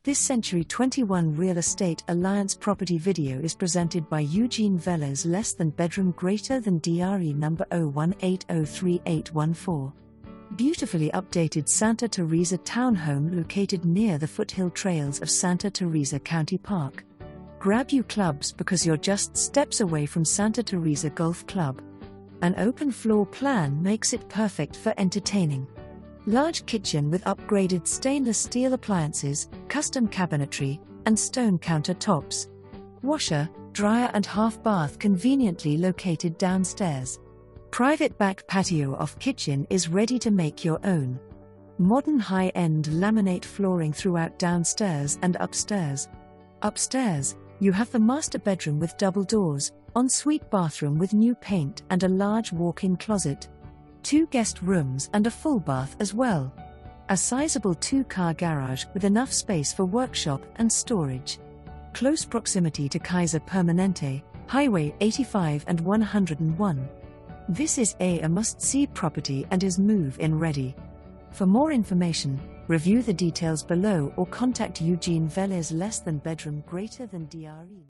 This Century 21 Real Estate Alliance property video is presented by Eugene Velez, less than bedroom greater than DRE number 018033814. Beautifully updated Santa Teresa townhome located near the foothill trails of Santa Teresa County Park. Grab you clubs because you're just steps away from Santa Teresa Golf Club. An open floor plan makes it perfect for entertaining. Large kitchen with upgraded stainless steel appliances, custom cabinetry, and stone countertops. Washer, dryer and half bath conveniently located downstairs. Private back patio off kitchen is ready to make your own. Modern high-end laminate flooring throughout downstairs and upstairs. Upstairs, you have the master bedroom with double doors, ensuite bathroom with new paint and a large walk-in closet. 2 guest rooms and a full bath as well. A sizable 2-car garage with enough space for workshop and storage. Close proximity to Kaiser Permanente, Highway 85 and 101. This is a must-see property and is move-in ready. For more information, review the details below or contact Eugene Velez, less than bedroom greater than DRE.